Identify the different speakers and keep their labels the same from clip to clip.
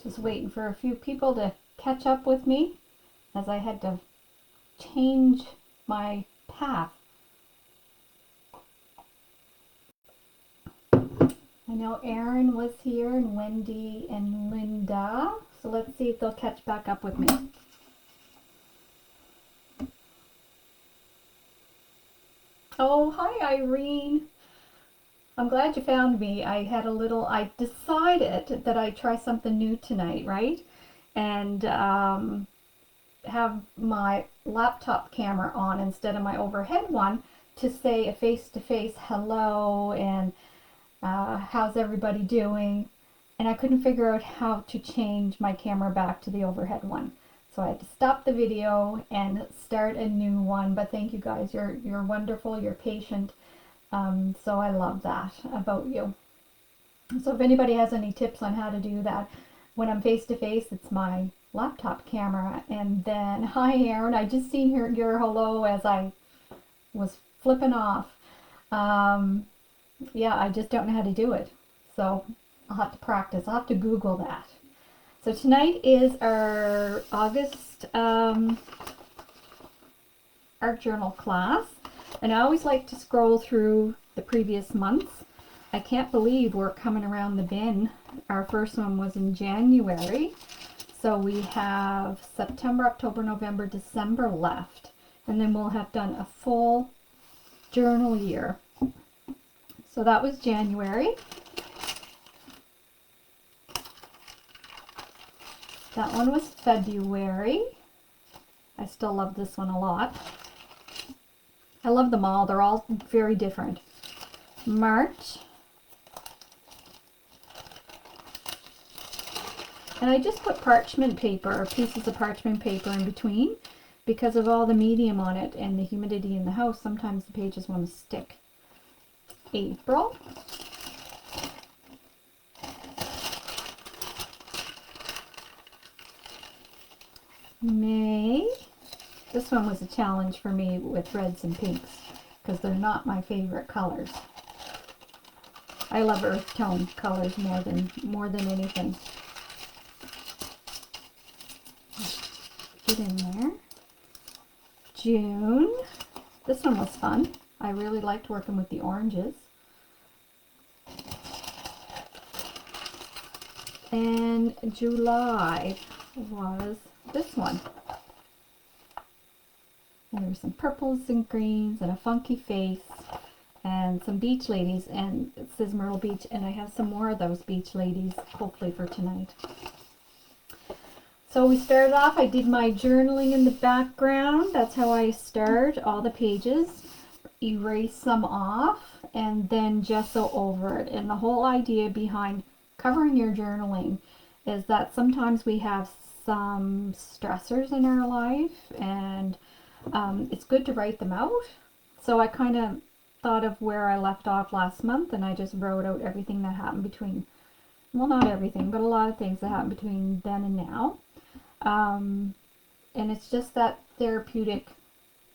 Speaker 1: Just waiting for a few people to catch up with me as I had to change my path. I know Erin was here and Wendy and Linda. So let's see if they'll catch back up with me. Oh, hi Irene. I'm glad you found me. I decided that I'd try something new tonight, right? And have my laptop camera on instead of my overhead one to say a face-to-face hello and how's everybody doing? And I couldn't figure out how to change my camera back to the overhead one. So I had to stop the video and start a new one. But thank you guys. You're wonderful. You're patient. So I love that about you. So if anybody has any tips on how to do that, when I'm face to face, it's my laptop camera. And then, hi Erin, I just seen your hello as I was flipping off. Yeah, I just don't know how to do it. So I'll have to practice. I'll have to Google that. So tonight is our August art journal class. And I always like to scroll through the previous months. I can't believe we're coming around the bin. Our first one was in January. So we have September, October, November, December left. And then we'll have done a full journal year. So that was January. That one was February. I still love this one a lot. I love them all. They're all very different. March. And I just put parchment paper, or pieces of parchment paper in between because of all the medium on it and the humidity in the house. Sometimes the pages want to stick. April. May. This one was a challenge for me with reds and pinks because they're not my favorite colors. I love earth tone colors more than anything. Get in there. June. This one was fun. I really liked working with the oranges. And July was this one. And there were some purples and greens and a funky face and some beach ladies, and it says Myrtle Beach, and I have some more of those beach ladies hopefully for tonight. So we started off, I did my journaling in the background. That's how I start all the pages. Erase them off and then gesso over it. And the whole idea behind covering your journaling is that sometimes we have some stressors in our life, and it's good to write them out. So I kind of thought of where I left off last month, and I just wrote out everything that happened between, well, not everything, but a lot of things that happened between then and now. And it's just that therapeutic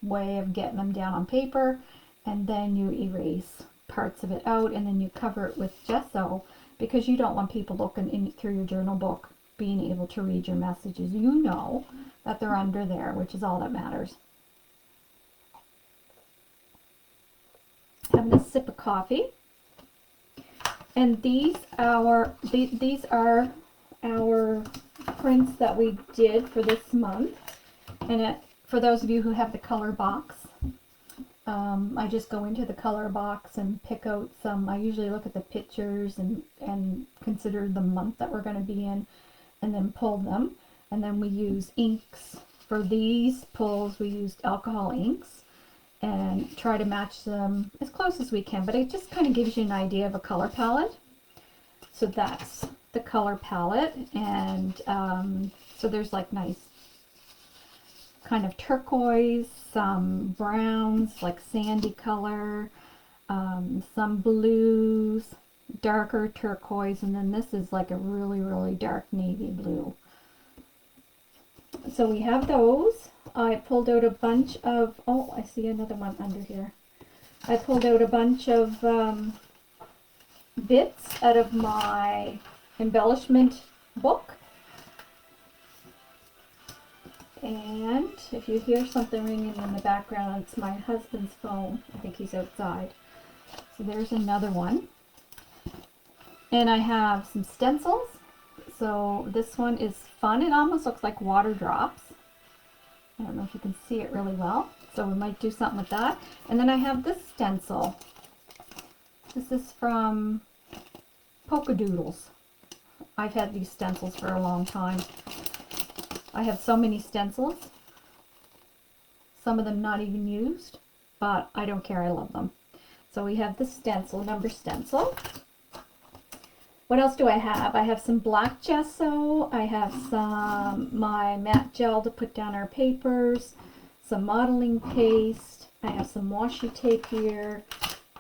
Speaker 1: way of getting them down on paper, and then you erase parts of it out, and then you cover it with gesso because you don't want people looking in through your journal book being able to read your messages. You know that they're under there, which is all that matters. Having a sip of coffee, and these are our prints that we did for this month. And for those of you who have the color box, I just go into the color box and pick out some. I usually look at the pictures and consider the month that we're going to be in, and then pull them. And then we use inks for these pulls. We used alcohol inks and try to match them as close as we can, but it just kind of gives you an idea of a color palette. So that's the color palette, and so there's like nice kind of turquoise, some browns like sandy color, some blues, darker turquoise, and then this is like a really, really dark navy blue. So we have those. I pulled out a bunch of, oh, I see another one under here. I pulled out a bunch of bits out of my embellishment book, And if you hear something ringing in the background, it's my husband's phone. I think he's outside. So there's another one. And I have some stencils. So this one is fun. It almost looks like water drops. I don't know if you can see it really well. So we might do something with that. And then I have this stencil. This is from Polka Doodles. I've had these stencils for a long time. I have so many stencils. Some of them not even used, but I don't care, I love them. So we have this stencil, number stencil. What else do I have? I have some black gesso. I have some my matte gel to put down our papers, some modeling paste. I have some washi tape here,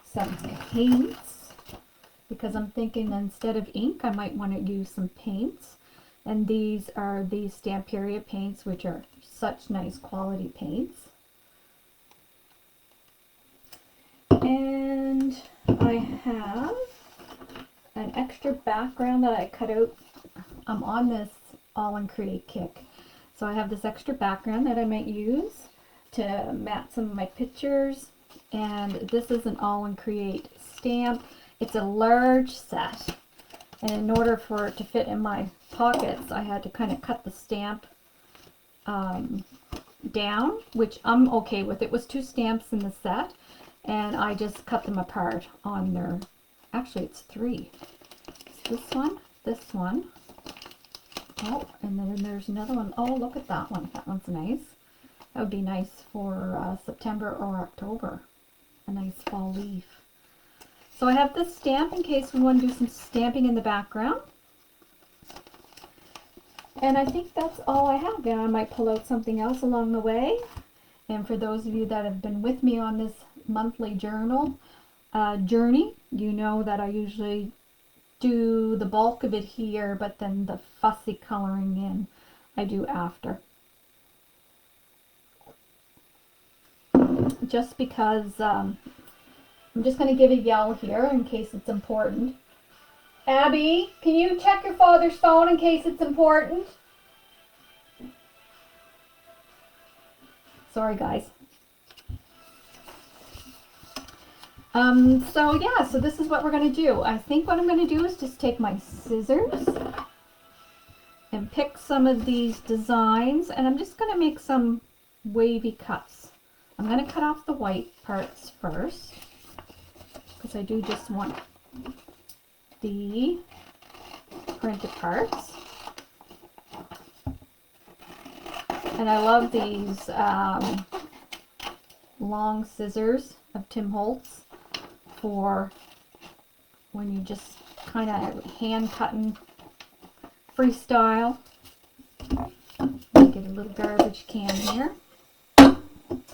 Speaker 1: some paints, because I'm thinking instead of ink, I might want to use some paints. And these are the Stamperia paints, which are such nice quality paints. And I have an extra background that I cut out. I'm on this All in Create kick. So I have this extra background that I might use to mat some of my pictures. And this is an All in Create stamp. It's a large set. And in order for it to fit in my pockets, I had to kind of cut the stamp down, which I'm okay with. It was 2 stamps in the set, and I just cut them apart on their, actually it's 3. It's this one. Oh, and then there's another one. Oh, look at that one. That one's nice. That would be nice for September or October. A nice fall leaf. So I have this stamp in case we want to do some stamping in the background. And I think that's all I have. Yeah, I might pull out something else along the way. And for those of you that have been with me on this monthly journal journey, you know that I usually do the bulk of it here, but then the fussy coloring in I do after. Just because I'm just going to give a yell here in case it's important. Abby, can you check your father's phone in case it's important? Sorry, guys. So yeah, so this is what we're going to do. I think what I'm going to do is just take my scissors and pick some of these designs, and I'm just going to make some wavy cuts. I'm going to cut off the white parts first, because I do just want the printed parts. And I love these long scissors of Tim Holtz for when you just kind of hand cutting freestyle. Get a little garbage can here. And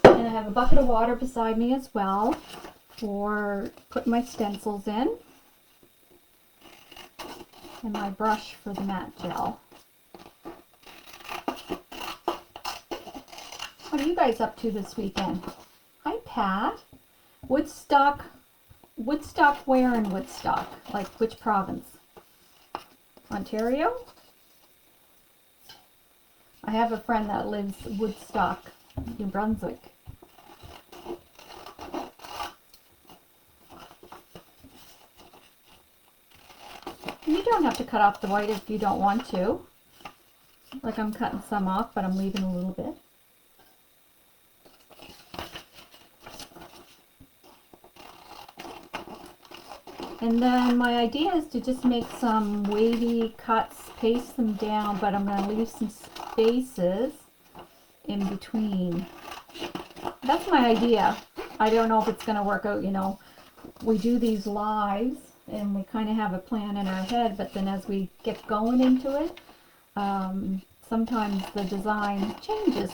Speaker 1: I have a bucket of water beside me as well for putting my stencils in, and my brush for the matte gel. What are you guys up to this weekend? Hi, Pat. Woodstock. Woodstock where in Woodstock? Like which province? Ontario? I have a friend that lives Woodstock, New Brunswick. You don't have to cut off the white if you don't want to. Like I'm cutting some off, but I'm leaving a little bit. And then my idea is to just make some wavy cuts, paste them down, but I'm going to leave some spaces in between. That's my idea. I don't know if it's going to work out, you know. We do these lives and we kind of have a plan in our head, but then as we get going into it, sometimes the design changes.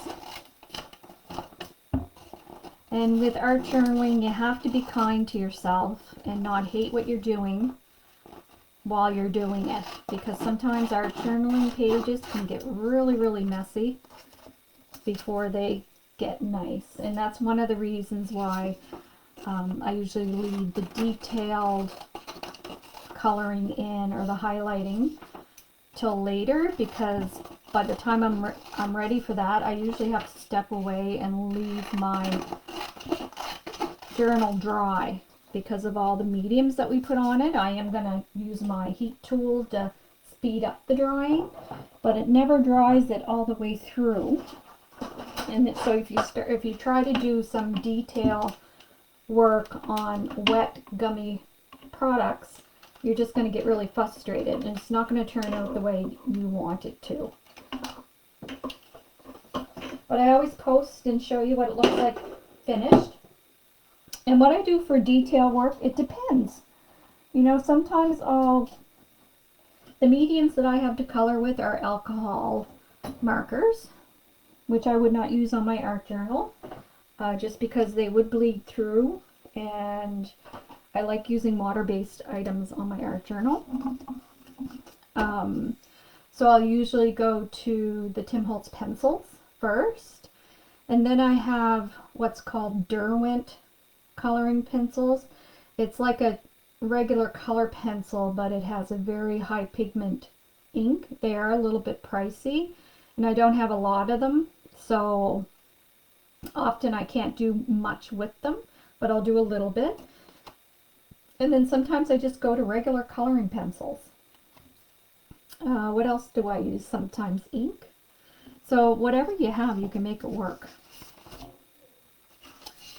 Speaker 1: And with art journaling, you have to be kind to yourself and not hate what you're doing while you're doing it, because sometimes art journaling pages can get really, really messy before they get nice. And that's one of the reasons why I usually leave the detailed coloring in or the highlighting till later, because by the time I'm ready for that, I usually have to step away and leave my journal dry because of all the mediums that we put on it. I am going to use my heat tool to speed up the drying, but it never dries it all the way through. And so if you try to do some detail work on wet gummy products, you're just going to get really frustrated, and it's not going to turn out the way you want it to. But I always post and show you what it looks like finished. And what I do for detail work, it depends. You know, sometimes the mediums that I have to color with are alcohol markers, which I would not use on my art journal, just because they would bleed through, and I like using water-based items on my art journal. So I'll usually go to the Tim Holtz pencils first, and then I have what's called Derwent coloring pencils. It's like a regular color pencil, but it has a very high pigment ink. They are a little bit pricey, and I don't have a lot of them, so often I can't do much with them, but I'll do a little bit. And then sometimes I just go to regular coloring pencils. What else do I use? Sometimes ink. So whatever you have, you can make it work.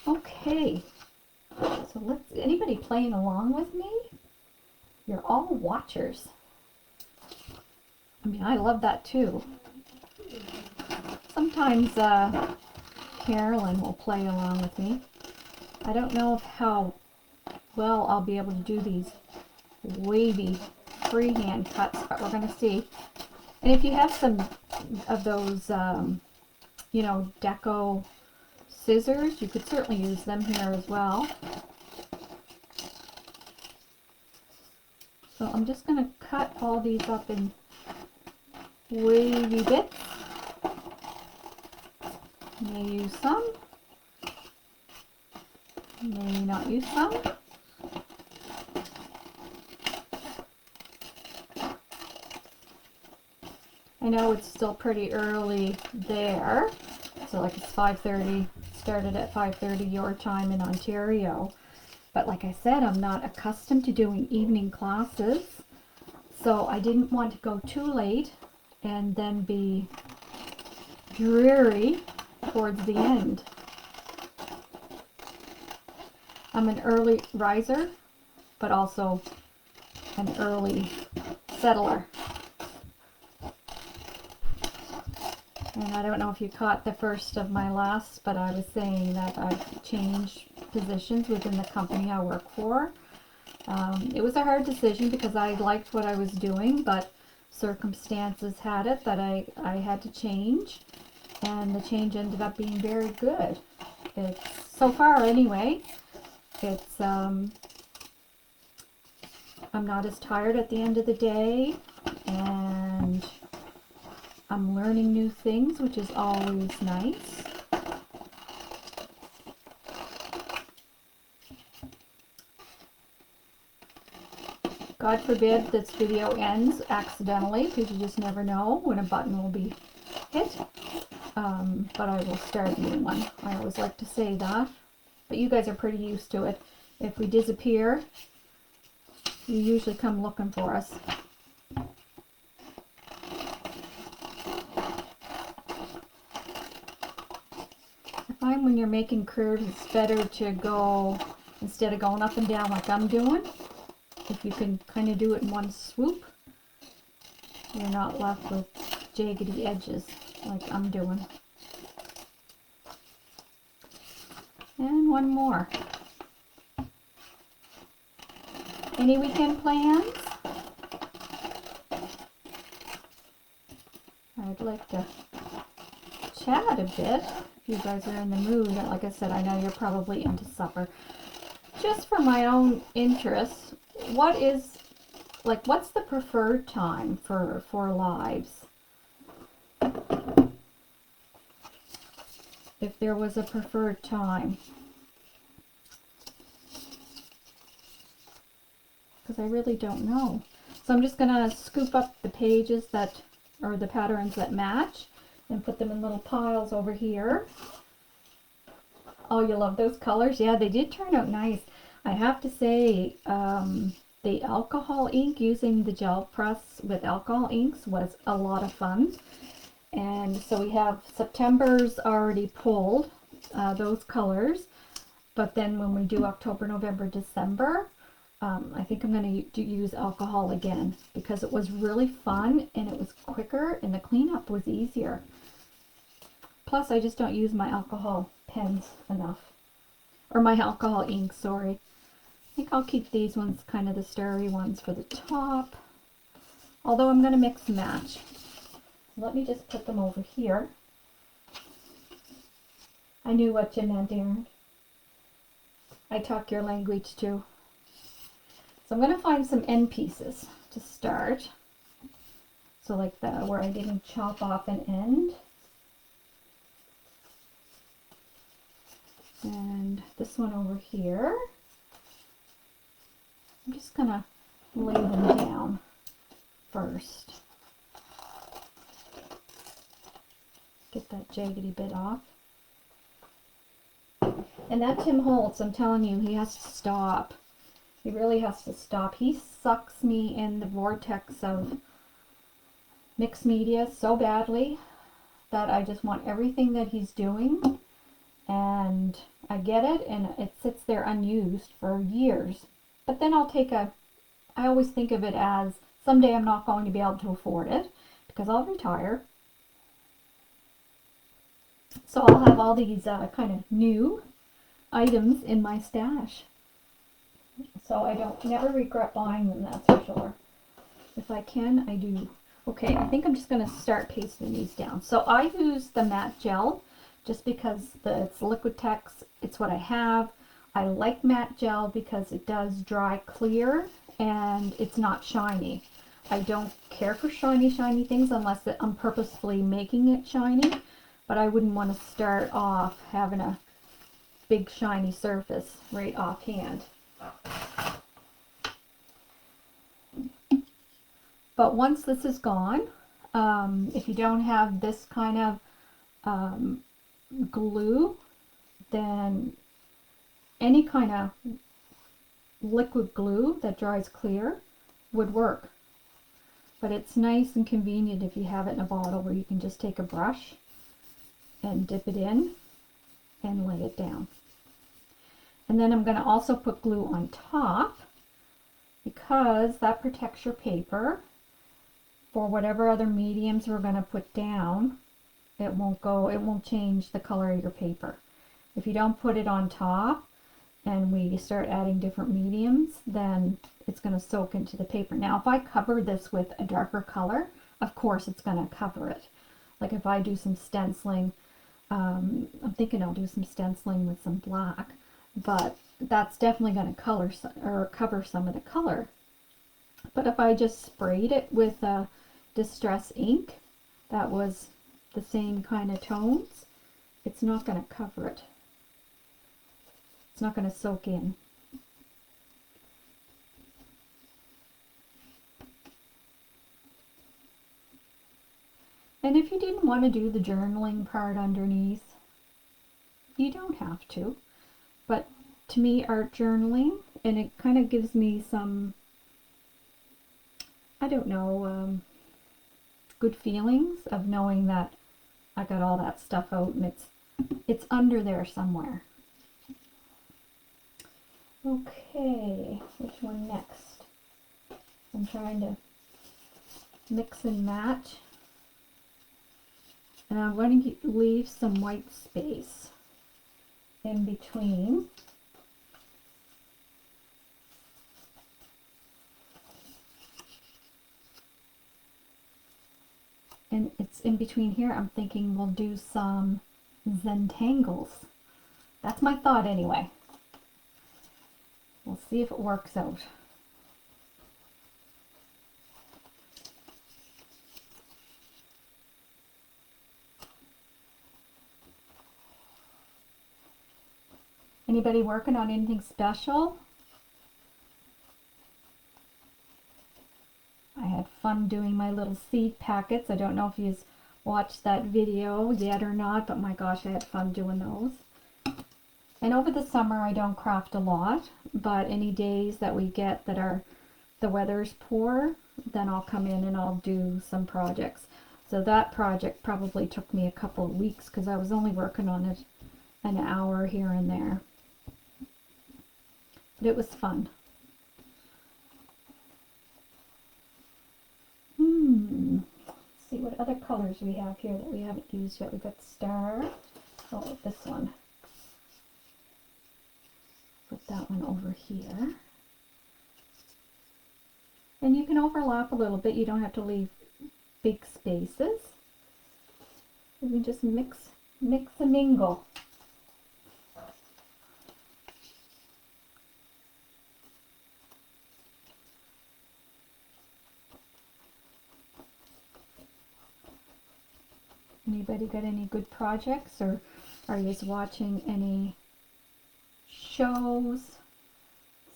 Speaker 1: Okay. So anybody playing along with me? You're all watchers. I mean, I love that too. Sometimes Carolyn will play along with me. I don't know how well I'll be able to do these wavy freehand cuts, but we're going to see. And if you have some of those, you know, deco scissors, you could certainly use them here as well. So I'm just going to cut all these up in wavy bits. May use some, may not use some. I know it's still pretty early there, so like it's 5:30, started at 5:30 your time in Ontario, but like I said, I'm not accustomed to doing evening classes, so I didn't want to go too late and then be dreary towards the end. I'm an early riser, but also an early settler. And I don't know if you caught the first of my last, but I was saying that I've changed positions within the company I work for. It was a hard decision because I liked what I was doing, but circumstances had it that I had to change, and the change ended up being very good. It's, so far anyway, it's, I'm not as tired at the end of the day, and I'm learning new things, which is always nice. God forbid this video ends accidentally, because you just never know when a button will be hit. But I will start a new one. I always like to say that. But you guys are pretty used to it. If we disappear, you usually come looking for us. I find when you're making curves, it's better to go, instead of going up and down like I'm doing, if you can kind of do it in one swoop, you're not left with jaggedy edges like I'm doing. And one more. Any weekend plans? I'd like to chat a bit if you guys are in the mood. Like I said, I know you're probably into supper. Just for my own interest, what's the preferred time for lives? If there was a preferred time. Because I really don't know. So I'm just going to scoop up the pages that or the patterns that match, and put them in little piles over here. Oh, you love those colors? Yeah, they did turn out nice. I have to say, the alcohol ink, using the gel press with alcohol inks was a lot of fun. And so we have September's already pulled, those colors. But then when we do October, November, December, I think I'm going to use alcohol again because it was really fun and it was quicker and the cleanup was easier. Plus, I just don't use my alcohol pens enough. Or my alcohol ink, sorry. I think I'll keep these ones kind of the starry ones for the top. Although I'm going to mix and match. Let me just put them over here. I knew what you meant, Erin. I talk your language too. So I'm going to find some end pieces to start. So like where I didn't chop off an end. And this one over here. I'm just going to lay them down first. Get that jaggedy bit off. And that Tim Holtz, I'm telling you, he has to stop. He really has to stop. He sucks me in the vortex of mixed media so badly that I just want everything that he's doing. And I get it, and it sits there unused for years. But then I always think of it as someday I'm not going to be able to afford it because I'll retire. So I'll have all these kind of new items in my stash. So I don't never regret buying them, that's for sure. If I can, I do. Okay, I think I'm just going to start pasting these down. So I use the matte gel just because it's Liquitex. It's what I have. I like matte gel because it does dry clear and it's not shiny. I don't care for shiny things unless I'm purposefully making it shiny. But I wouldn't want to start off having a big shiny surface right offhand. But once this is gone, if you don't have this kind of glue, then any kind of liquid glue that dries clear would work. But it's nice and convenient if you have it in a bottle where you can just take a brush and dip it in and lay it down. And then I'm going to also put glue on top because that protects your paper for whatever other mediums we're going to put down. It won't change the color of your paper. If you don't put it on top and we start adding different mediums, then it's going to soak into the paper. Now if I cover this with a darker color, of course it's going to cover it. Like if I do some stenciling, I'm thinking I'll do some stenciling with some black, but that's definitely going to cover some of the color. But if I just sprayed it with Distress ink that was the same kind of tones, it's not going to cover it. It's not going to soak in. And if you didn't want to do the journaling part underneath, you don't have to. But to me, art journaling, and it kind of gives me some, I don't know, good feelings of knowing that I got all that stuff out and it's under there somewhere. Okay, which one next? I'm trying to mix and match. And I'm going to leave some white space in between. And it's in between here. I'm thinking we'll do some Zentangles. That's my thought anyway. We'll see if it works out. Anybody working on anything special? I had fun doing my little seed packets. I don't know if you've watched that video yet or not, but my gosh, I had fun doing those. And over the summer I don't craft a lot, but any days that we get that are the weather's poor, then I'll come in and I'll do some projects. So that project probably took me a couple of weeks because I was only working on it an hour here and there. But it was fun. Let's see what other colors we have here that we haven't used yet. We've got Star. Oh, this one. Put that one over here. And you can overlap a little bit. You don't have to leave big spaces. You can just mix and mingle. Anybody got any good projects, or are you just watching any shows,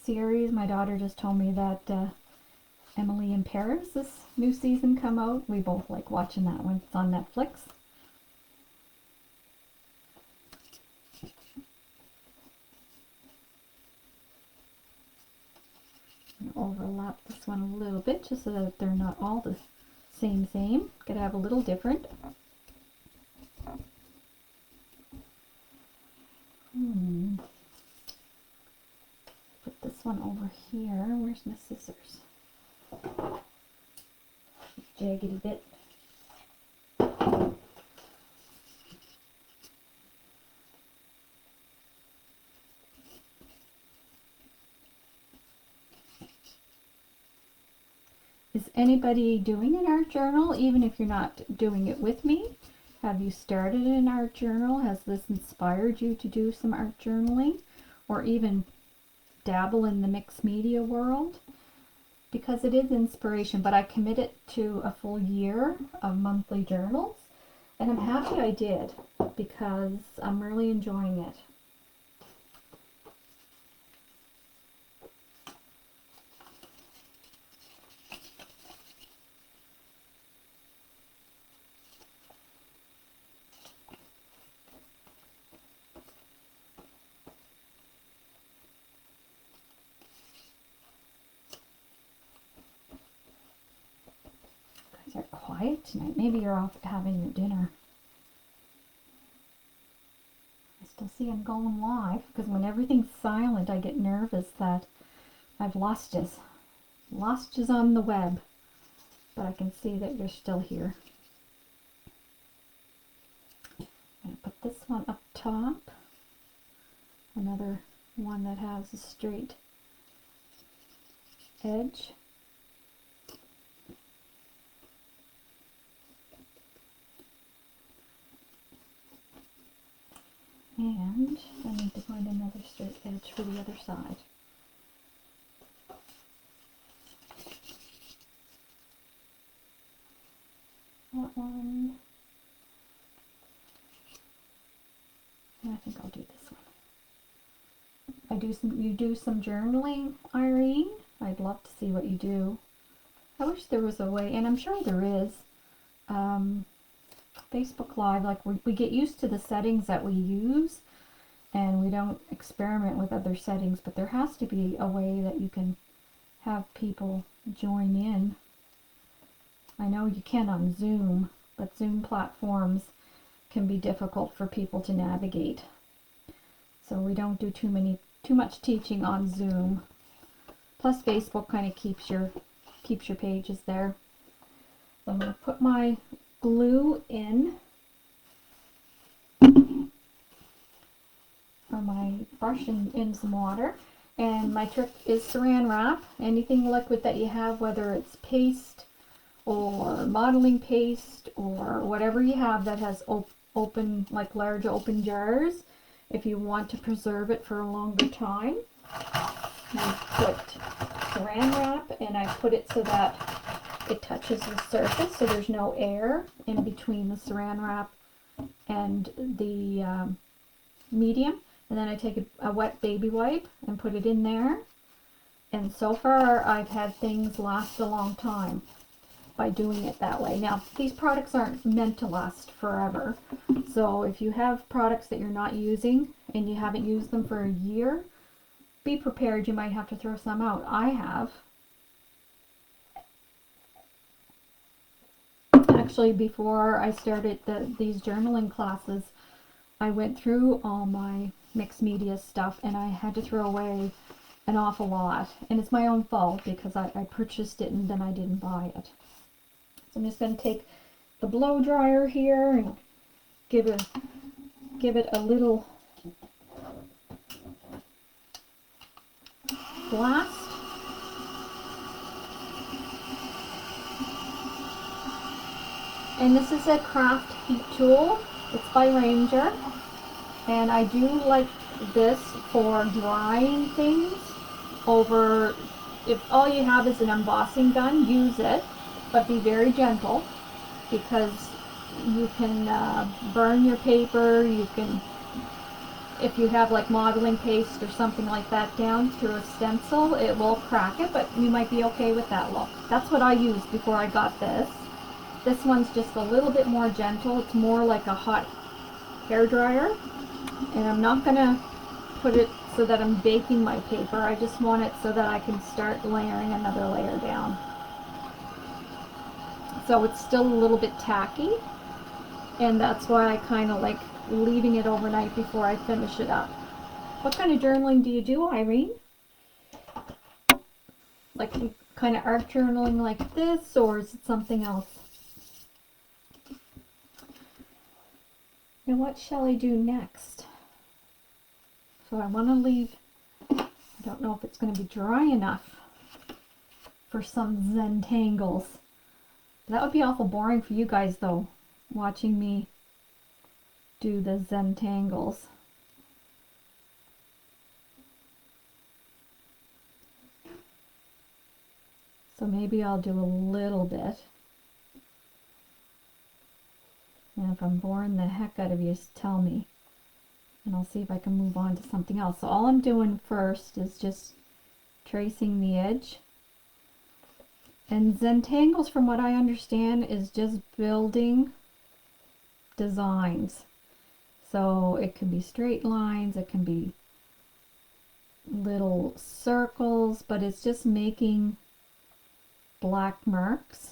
Speaker 1: series? My daughter just told me that Emily in Paris, this new season come out. We both like watching that one. It's on Netflix. I'm gonna overlap this one a little bit just so that they're not all the same. Gotta have a little different. Put this one over here. Where's my scissors? Jaggedy bit. Is anybody doing an art journal, even if you're not doing it with me? Have you started an art journal? Has this inspired you to do some art journaling, or even dabble in the mixed media world? Because it is inspiration, but I committed to a full year of monthly journals, and I'm happy I did because I'm really enjoying it. Are quiet tonight. Maybe you're off having your dinner. I still see I'm going live because when everything's silent I get nervous that I've lost yous on the web, but I can see that you're still here. I'm going to put this one up top, another one that has a straight edge. And I need to find another straight edge for the other side. That one. And I think I'll do this one. You do some journaling, Irene? I'd love to see what you do. I wish there was a way, and I'm sure there is. Facebook Live, like we get used to the settings that we use and we don't experiment with other settings, but there has to be a way that you can have people join in. I know you can on Zoom, but Zoom platforms can be difficult for people to navigate. So we don't do too much teaching on Zoom. Plus Facebook kind of keeps your pages there. So I'm going to put my glue in, or my brush in some water, and my trick is saran wrap. Anything liquid that you have, whether it's paste or modeling paste or whatever you have that has open, like large open jars, if you want to preserve it for a longer time, you put saran wrap, and I put it so that it touches the surface, so there's no air in between the saran wrap and the medium. And then I take a wet baby wipe and put it in there. And so far I've had things last a long time. by doing it that way. Now, these products aren't meant to last forever. So if you have products that you're not using and you haven't used them for a year, be prepared, you might have to throw some out. I have. Actually, before I started these journaling classes, I went through all my mixed media stuff and I had to throw away an awful lot. And it's my own fault because I purchased it and then I didn't buy it. So I'm just going to take the blow dryer here and give it a little blast. And this is a craft heat tool. It's by Ranger. And I do like this for drying things over. If all you have is an embossing gun, use it, but be very gentle because you can burn your paper. You can, if you have like modeling paste or something like that down through a stencil, it will crack it, but you might be okay with that look. That's what I used before I got this. This one's just a little bit more gentle. It's more like a hot hair dryer. And I'm not going to put it so that I'm baking my paper. I just want it so that I can start layering another layer down. So it's still a little bit tacky. And that's why I kind of like leaving it overnight before I finish it up. What kind of journaling do you do, Irene? Like kind of art journaling like this, or is it something else? Now what shall I do next? So I want to leave, I don't know if it's going to be dry enough for some Zentangles. That would be awful boring for you guys though, watching me do the Zentangles. So maybe I'll do a little bit. And if I'm boring the heck out of you, just tell me. And I'll see if I can move on to something else. So all I'm doing first is just tracing the edge. And Zentangles, from what I understand, is just building designs. So it can be straight lines, it can be little circles, but it's just making black marks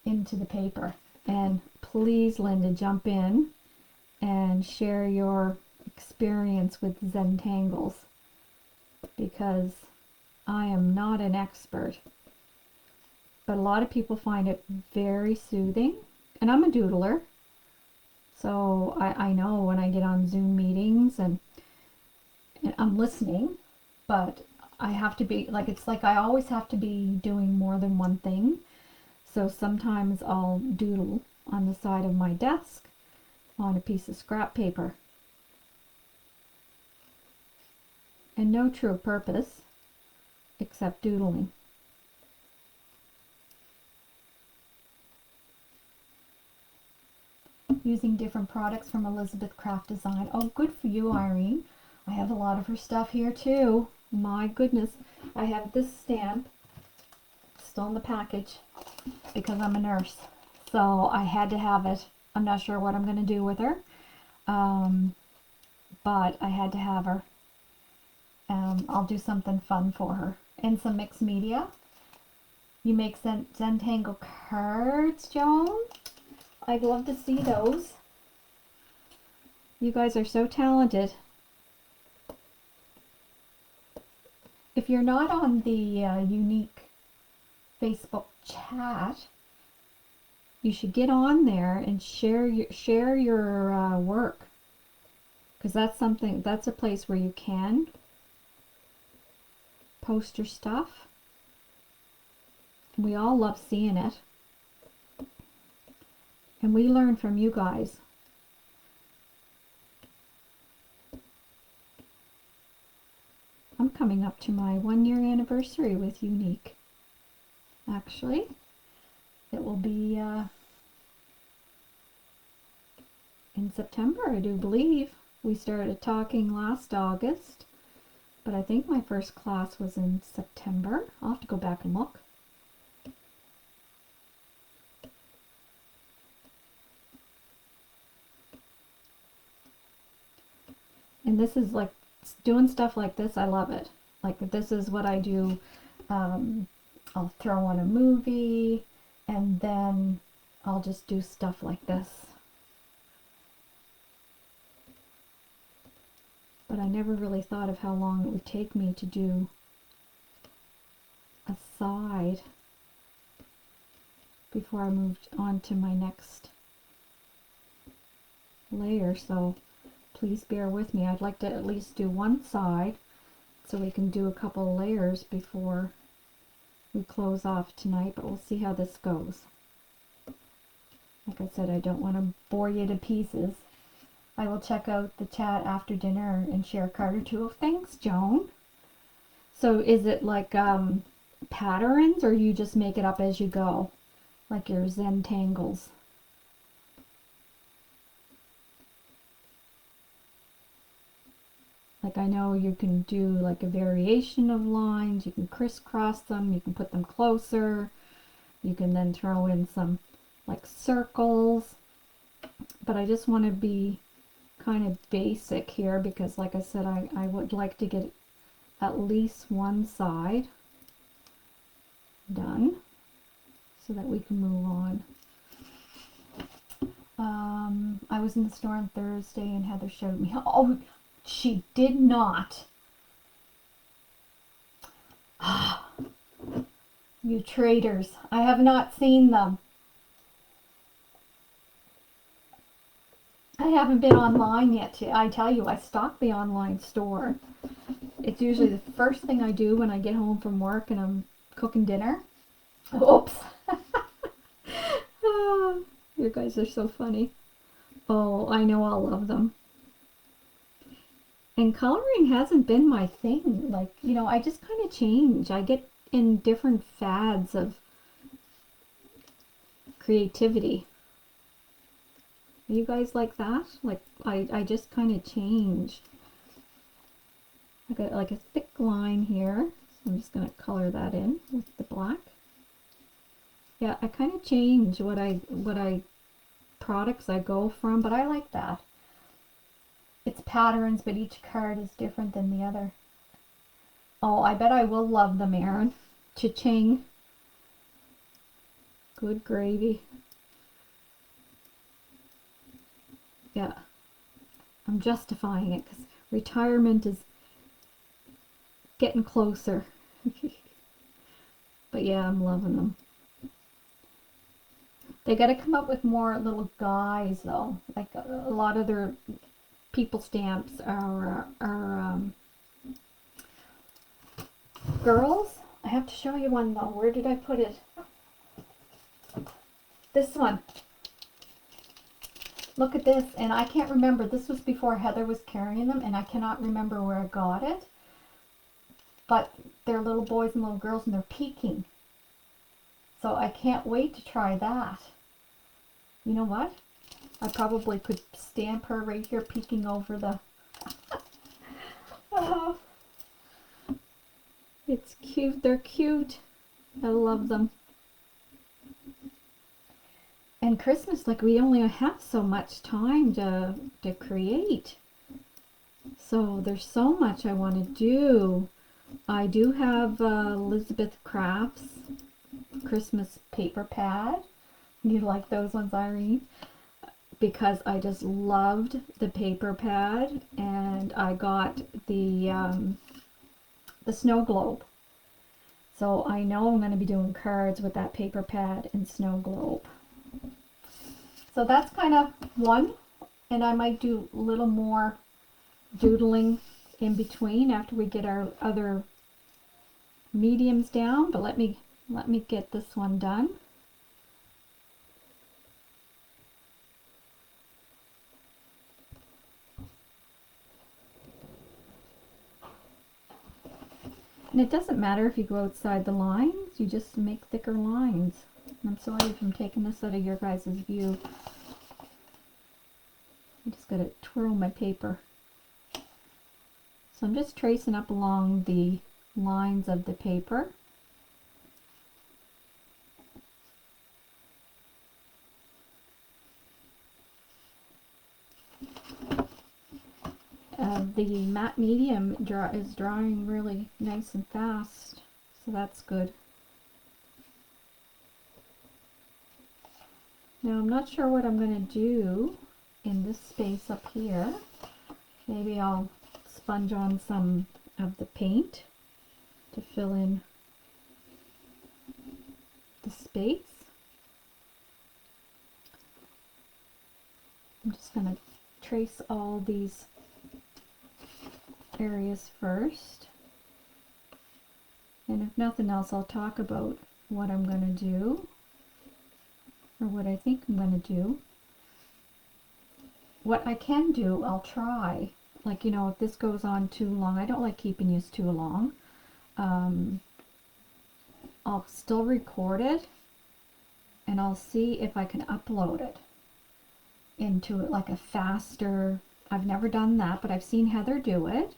Speaker 1: into the paper. And please, Linda, jump in and share your experience with Zentangles, because I am not an expert, but a lot of people find it very soothing. And I'm a doodler, so I know when I get on Zoom meetings and I'm listening, but I have to be like, it's like I always have to be doing more than one thing. So sometimes I'll doodle on the side of my desk on a piece of scrap paper. And no true purpose except doodling. Using different products from Elizabeth Craft Design. Oh, good for you, Irene. I have a lot of her stuff here too. My goodness. I have this stamp still in the package because I'm a nurse. So I had to have it. I'm not sure what I'm going to do with her. But I had to have her. I'll do something fun for her. And some mixed media. You make Zentangle cards, Joan? I'd love to see those. You guys are so talented. If you're not on the Unique Facebook chat, you should get on there and share your work, because that's a place where you can post your stuff. We all love seeing it, and we learn from you guys. I'm coming up to my 1-year anniversary with Unique. Actually, it will be in September, I do believe. We started talking last August, but I think my first class was in September. I'll have to go back and look. And this is like doing stuff like this. I love it. Like this is what I do. I'll throw on a movie and then I'll just do stuff like this. But I never really thought of how long it would take me to do a side before I moved on to my next layer. So please bear with me. I'd like to at least do one side so we can do a couple layers before we close off tonight, but we'll see how this goes. Like I said, I don't want to bore you to pieces. I will check out the chat after dinner and share a card or two. Oh, thanks, Joan. So is it like patterns, or you just make it up as you go? Like your Zentangles? Like I know you can do like a variation of lines, you can crisscross them, you can put them closer, you can then throw in some like circles, but I just want to be kind of basic here because like I said, I would like to get at least one side done so that we can move on. I was in the store on Thursday and Heather showed me. Oh, she did not. You traitors. I have not seen them. I haven't been online yet. I tell you, I stock the online store. It's usually the first thing I do when I get home from work and I'm cooking dinner. Oops. Oh, you guys are so funny. Oh, I know I'll love them. And coloring hasn't been my thing. Like, you know, I just kind of change. I get in different fads of creativity. Are you guys like that? Like, I just kind of change. I got like a thick line here. So I'm just going to color that in with the black. Yeah, I kind of change what products I go from, but I like that. It's patterns, but each card is different than the other. Oh, I bet I will love them, Aaron. Cha-ching. Good gravy. Yeah. I'm justifying it because retirement is getting closer. But yeah, I'm loving them. They got to come up with more little guys, though. Like a lot of their people stamps are girls. I have to show you one, though. Where did I put it? This one. Look at this, and I can't remember. This was before Heather was carrying them, and I cannot remember where I got it. But they're little boys and little girls, and they're peeking. So I can't wait to try that. You know what? I probably could stamp her right here peeking over the... Oh, it's cute. They're cute. I love them. And Christmas, like, we only have so much time to create. So there's so much I want to do. I do have Elizabeth Crafts Christmas paper pad. You like those ones, Irene? Because I just loved the paper pad, and I got the snow globe. So I know I'm going to be doing cards with that paper pad and snow globe. So that's kind of one, and I might do a little more doodling in between after we get our other mediums down, but let me get this one done. And it doesn't matter if you go outside the lines, you just make thicker lines. I'm sorry if I'm taking this out of your guys' view. I just gotta twirl my paper. So I'm just tracing up along the lines of the paper. The matte medium is drying really nice and fast, so that's good. Now I'm not sure what I'm going to do in this space up here. Maybe I'll sponge on some of the paint to fill in the space. I'm just going to trace all these areas first. And if nothing else, I'll talk about what I'm going to do, or what I think I'm going to do. What I can do, I'll try. Like, you know, if this goes on too long, I don't like keeping this too long. I'll still record it, and I'll see if I can upload it into like a faster, I've never done that, but I've seen Heather do it,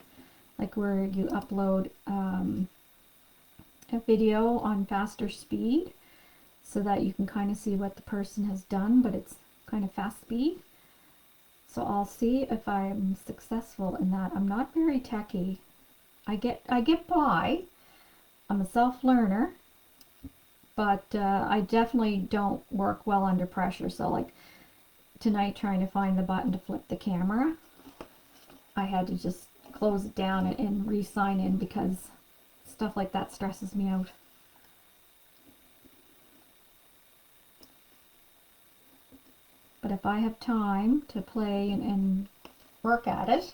Speaker 1: like where you upload a video on faster speed so that you can kind of see what the person has done, but it's kind of fast speed. So I'll see if I'm successful in that. I'm not very techy. I get by. I'm a self-learner, but I definitely don't work well under pressure. So like tonight, trying to find the button to flip the camera, I had to just close it down and re-sign in because stuff like that stresses me out. But if I have time to play and work at it,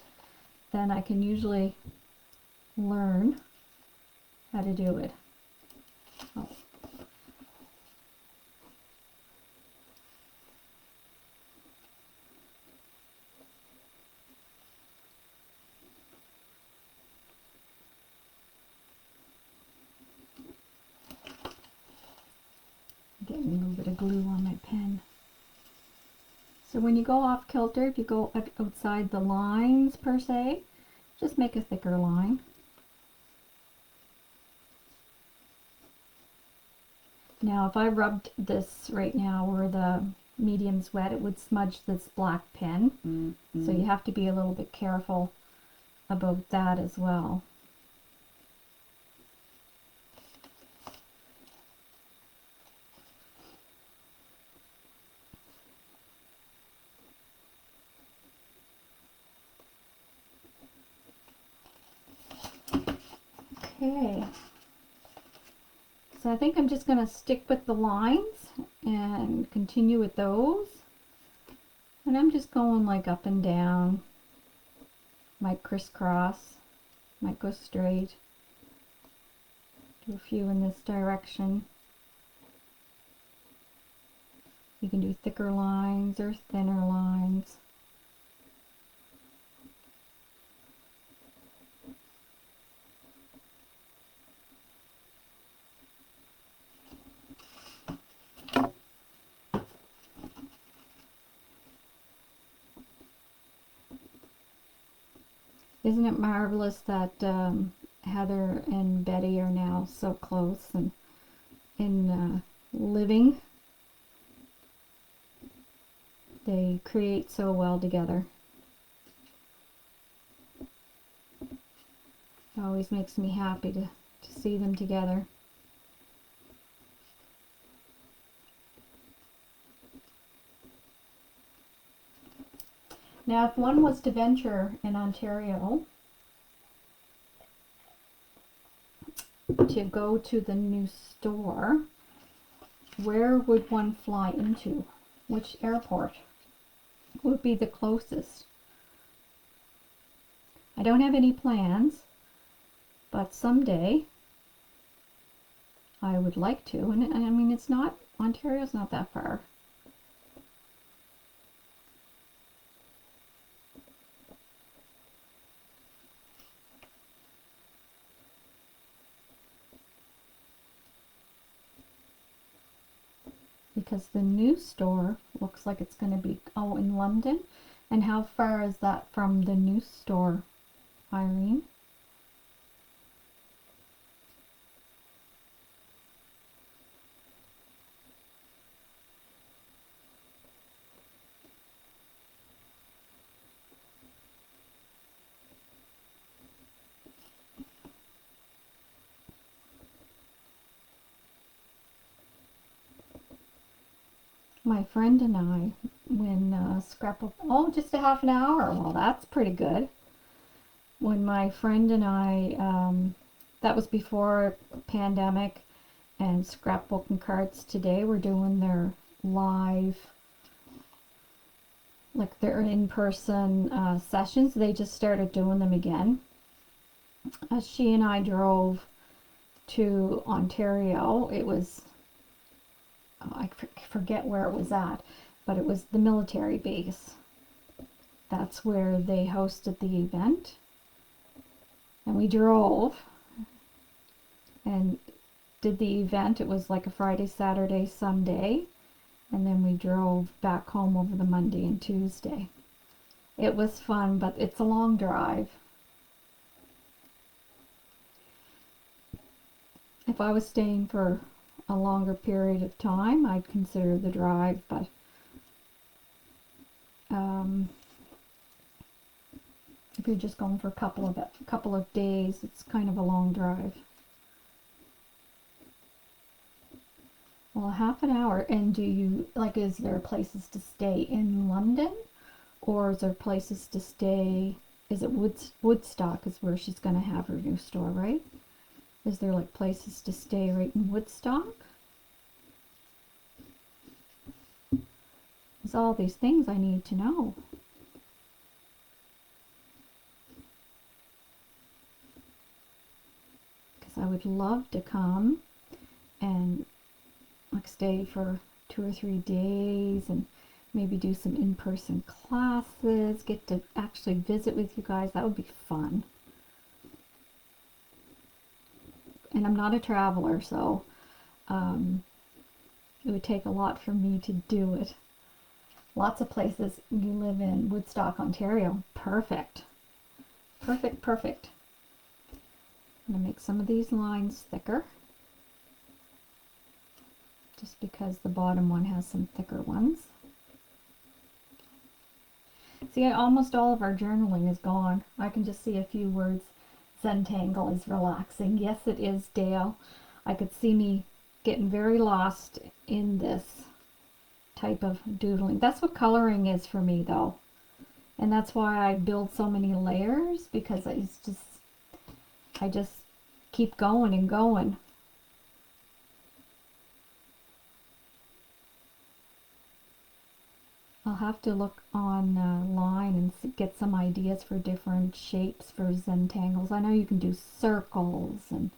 Speaker 1: then I can usually learn how to do it. Oh. Getting a little bit of glue on my pen. So when you go off kilter, if you go outside the lines per se, just make a thicker line. Now if I rubbed this right now where the medium's wet, it would smudge this black pen. Mm-hmm. So you have to be a little bit careful about that as well. Okay, so I think I'm just going to stick with the lines and continue with those. And I'm just going like up and down. Might crisscross, might go straight. Do a few in this direction. You can do thicker lines or thinner lines. Isn't it marvelous that Heather and Betty are now so close and in living? They create so well together. It always makes me happy to see them together. Now, if one was to venture in Ontario to go to the new store, where would one fly into? Which airport would be the closest? I don't have any plans, but someday I would like to. And I mean, it's not, Ontario's not that far. Because the new store looks like it's going to be, oh, in London. And how far is that from the new store, Irene? my friend and I, when Scrapbook, oh, just a half an hour. Well, that's pretty good. When my friend and I, that was before pandemic, and Scrapbook and Cards Today were doing their live, like their in-person sessions. They just started doing them again. She and I drove to Ontario. It was, I forget where it was at, but it was the military base. That's where they hosted the event. And we drove and did the event. It was like a Friday, Saturday, Sunday. And then we drove back home over the Monday and Tuesday. It was fun, but it's a long drive. If I was staying for a longer period of time, I'd consider the drive, but if you're just going for a couple of days, it's kind of a long drive. Well, half an hour. And do you, like, is there places to stay in London, or is there places to stay? Is it Woodstock is where she's going to have her new store, right? Is there like places to stay right in Woodstock? There's all these things I need to know. Because I would love to come and like stay for 2 or 3 days and maybe do some in-person classes, get to actually visit with you guys. That would be fun. And I'm not a traveler, so it would take a lot for me to do it. Lots of places. You live in Woodstock, Ontario. Perfect. Perfect, perfect. I'm going to make some of these lines thicker, just because the bottom one has some thicker ones. See, almost all of our journaling is gone. I can just see a few words. Zentangle is relaxing. Yes, it is, Dale. I could see me getting very lost in this type of doodling. That's what coloring is for me, though. And that's why I build so many layers, because I just keep going and going. I'll have to look online and get some ideas for different shapes for Zentangles. I know you can do circles, and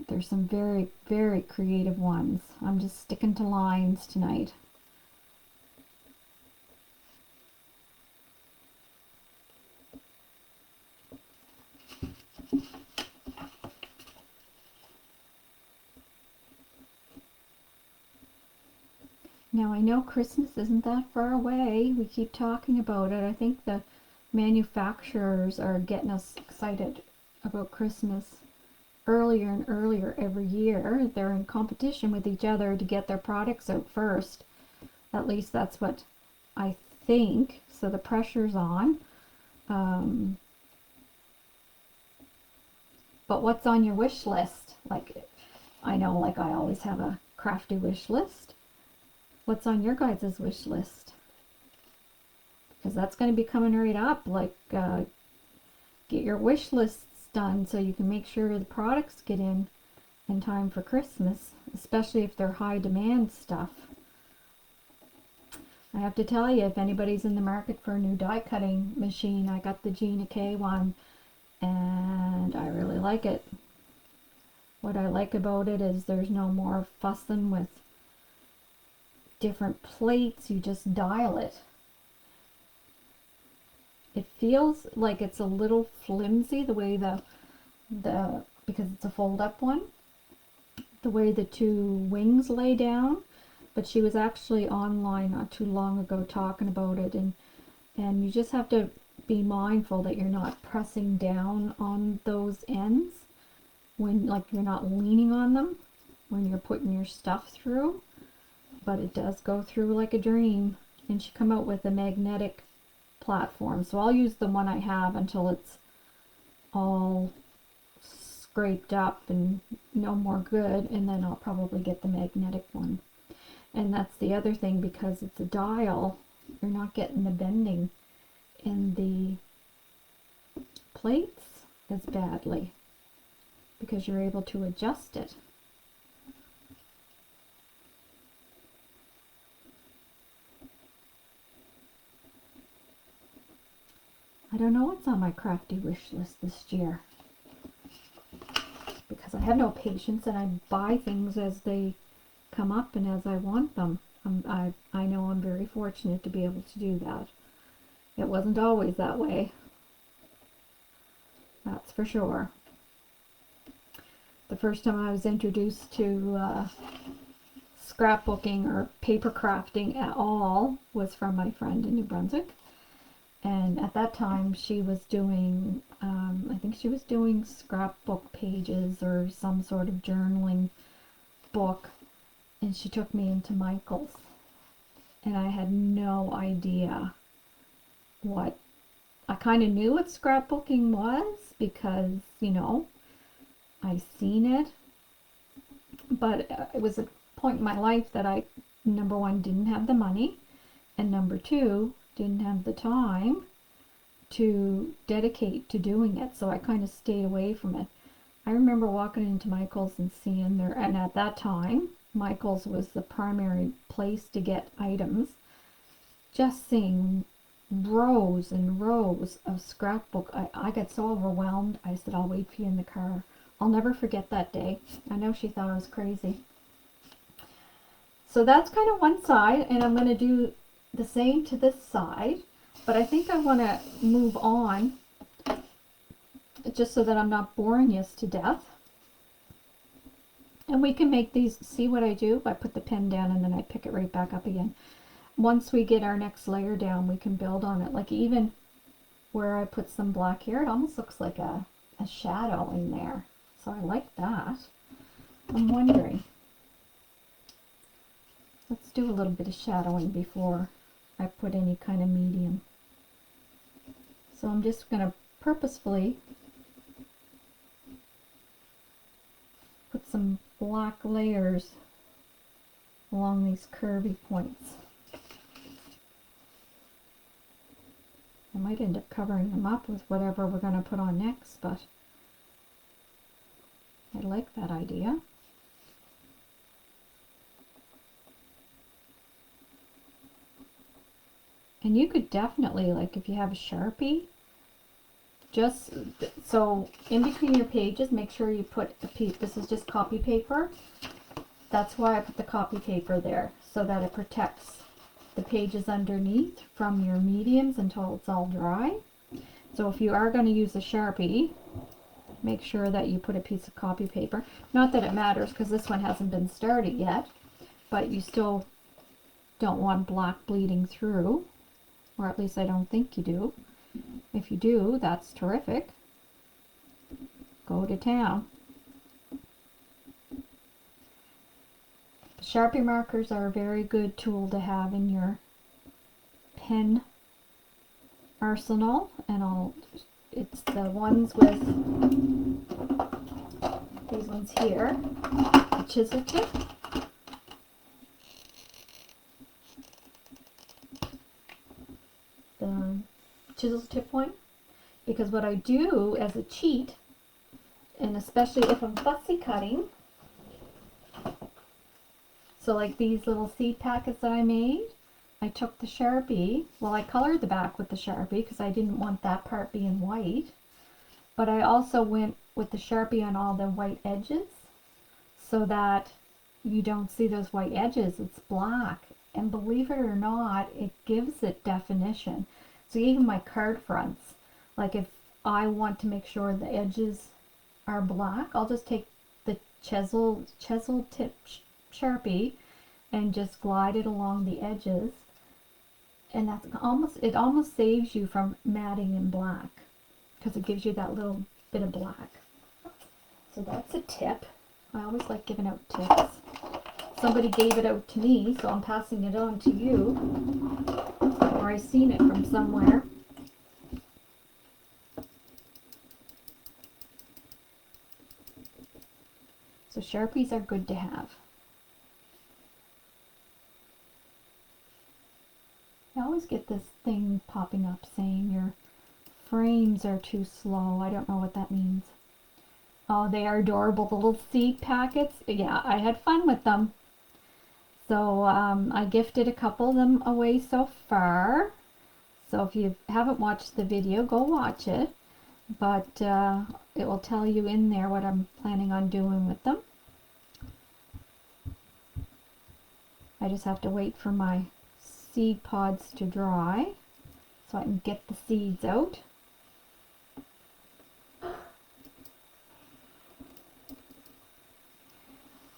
Speaker 1: there's some very, very creative ones. I'm just sticking to lines tonight. Now, I know Christmas isn't that far away. We keep talking about it. I think the manufacturers are getting us excited about Christmas earlier and earlier every year. They're in competition with each other to get their products out first. At least that's what I think. So the pressure's on. But what's on your wish list? Like, I know, like, I always have a crafty wish list. What's on your guys' wish list? Because that's going to be coming right up. Like, get your wish lists done so you can make sure the products get in time for Christmas, especially if they're high demand stuff. I have to tell you, if anybody's in the market for a new die cutting machine, I got the Gina K one, and I really like it. What I like about it is there's no more fussing with different plates. You just dial it. It feels like it's a little flimsy the way the because it's a fold-up one, the way the two wings lay down. But she was actually online not too long ago talking about it, and you just have to be mindful that you're not pressing down on those ends when, like, you're not leaning on them when you're putting your stuff through. But it does go through like a dream. And she come out with a magnetic platform, so I'll use the one I have until it's all scraped up and no more good, and then I'll probably get the magnetic one. And that's the other thing, because it's a dial, you're not getting the bending in the plates as badly because you're able to adjust it. I don't know what's on my crafty wish list this year, because I have no patience and I buy things as they come up and as I want them. I know I'm very fortunate to be able to do that. It wasn't always that way. That's for sure. The first time I was introduced to scrapbooking or paper crafting at all was from my friend in New Brunswick. And at that time she was doing, I think she was doing scrapbook pages or some sort of journaling book. And she took me into Michael's. And I had no idea what, I kind of knew what scrapbooking was because, you know, I seen it. But it was a point in my life that I, number one, didn't have the money. And number two, didn't have the time to dedicate to doing it. So I kind of stayed away from it. I remember walking into Michael's and seeing there, and at that time, Michael's was the primary place to get items. Just seeing rows and rows of scrapbook, I got so overwhelmed. I said, I'll wait for you in the car. I'll never forget that day. I know she thought I was crazy. So that's kind of one side, and I'm going to do the same to this side, but I think I want to move on just so that I'm not boring you to death. And we can make these, see what I do? I put the pen down and then I pick it right back up again. Once we get our next layer down, we can build on it. Like even where I put some black here, it almost looks like a shadow in there. So I like that. I'm wondering, let's do a little bit of shadowing before I put any kind of medium. So I'm just going to purposefully put some black layers along these curvy points. I might end up covering them up with whatever we're going to put on next, but I like that idea. And you could definitely, like if you have a Sharpie, just so in between your pages, make sure you put a piece. This is just copy paper. That's why I put the copy paper there, so that it protects the pages underneath from your mediums until it's all dry. So if you are going to use a Sharpie, make sure that you put a piece of copy paper. Not that it matters because this one hasn't been started yet, but you still don't want black bleeding through, or at least I don't think you do. If you do, that's terrific. Go to town. Sharpie markers are a very good tool to have in your pen arsenal, and it's the ones with these ones here, the chisel tip. The chisel tip one, because what I do as a cheat, and especially if I'm fussy cutting, so like these little seed packets that I made, I took the Sharpie, well I colored the back with the Sharpie because I didn't want that part being white, but I also went with the Sharpie on all the white edges so that you don't see those white edges, it's black, and believe it or not, it gives it definition. So even my card fronts, like if I want to make sure the edges are black, I'll just take the chisel tip Sharpie and just glide it along the edges, and that's it almost saves you from matting in black because it gives you that little bit of black. So that's a tip. I always like giving out tips. Somebody gave it out to me, so I'm passing it on to you, or I seen it from somewhere. So Sharpies are good to have. always get this thing popping up saying your frames are too slow. I don't know what that means. Oh, they are adorable, the little seed packets. Yeah, I had fun with them. So I gifted a couple of them away so far. So if you haven't watched the video, go watch it. But it will tell you in there what I'm planning on doing with them. I just have to wait for my seed pods to dry so I can get the seeds out.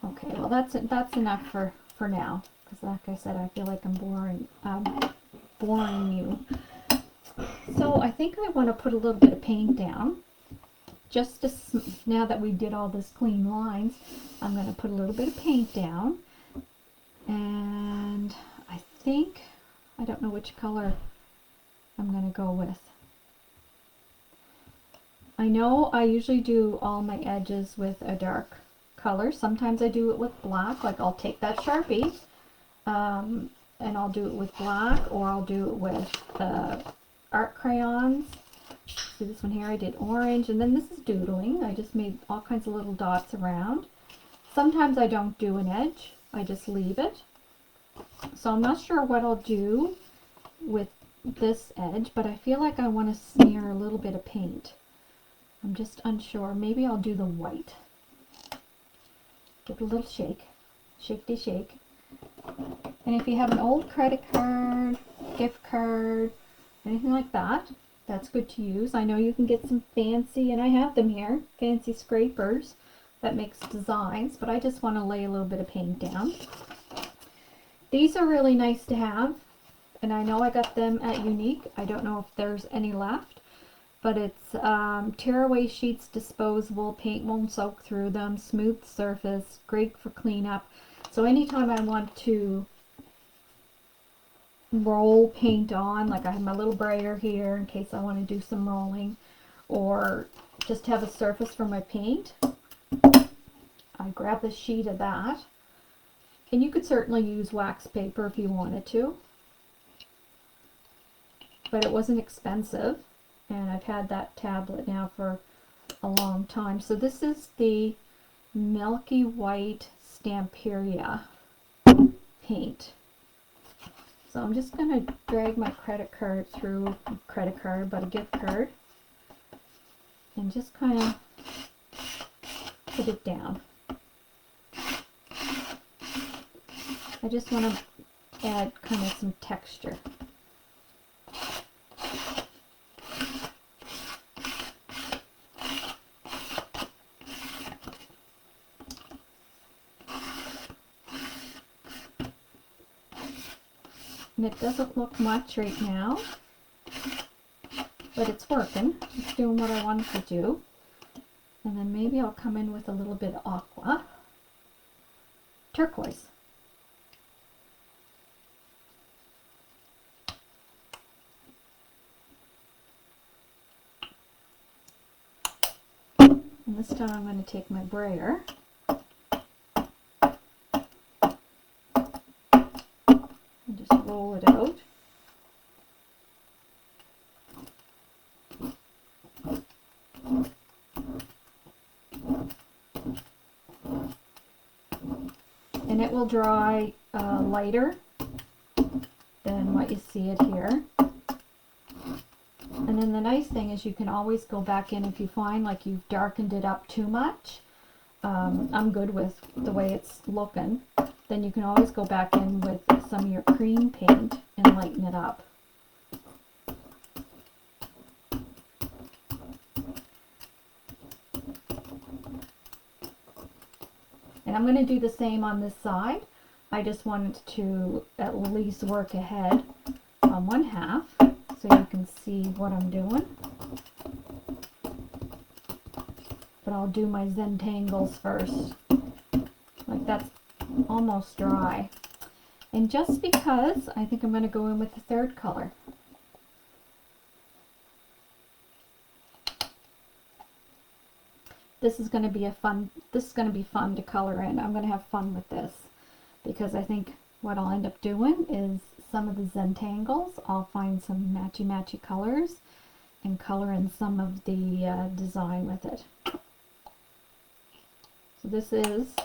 Speaker 1: Okay, well that's enough for now, because like I said, I feel like I'm boring you. So I think I want to put a little bit of paint down. Just to, now that we did all this clean lines, I'm going to put a little bit of paint down. And I think, I don't know which color I'm going to go with. I know I usually do all my edges with a dark color. Sometimes I do it with black, like I'll take that Sharpie and I'll do it with black, or I'll do it with art crayons. See this one here, I did orange, and then this is doodling. I just made all kinds of little dots around. Sometimes I don't do an edge, I just leave it. So I'm not sure what I'll do with this edge, but I feel like I want to smear a little bit of paint. I'm just unsure. Maybe I'll do the white. Give it a little shake. Shake-de shake. And if you have an old credit card, gift card, anything like that, that's good to use. I know you can get some fancy, and I have them here, fancy scrapers that makes designs, but I just want to lay a little bit of paint down. These are really nice to have, and I know I got them at Unique. I don't know if there's any left, but it's tearaway sheets, disposable, paint won't soak through them, smooth surface, great for cleanup. So anytime I want to roll paint on, like I have my little brayer here in case I want to do some rolling, or just have a surface for my paint, I grab a sheet of that. And you could certainly use wax paper if you wanted to, but it wasn't expensive, and I've had that tablet now for a long time. So this is the Milky White Stamperia paint. So I'm just going to drag my credit card through, but a gift card, and just kind of put it down. I just want to add kind of some texture. And it doesn't look much right now, but it's working. It's doing what I wanted to do. And then maybe I'll come in with a little bit of aqua. Turquoise. And this time I'm going to take my brayer and just roll it out. And it will dry lighter than what you see it here. And then the nice thing is you can always go back in if you find like you've darkened it up too much. I'm good with the way it's looking. Then you can always go back in with some of your cream paint and lighten it up. And I'm going to do the same on this side. I just wanted to at least work ahead on one half so you can see what I'm doing. But I'll do my Zentangles first. Like that's almost dry. And just because, I think I'm going to go in with the third color. This is going to be fun to color in. I'm going to have fun with this because I think what I'll end up doing is some of the Zentangles. I'll find some matchy-matchy colors and color in some of the design with it. So this is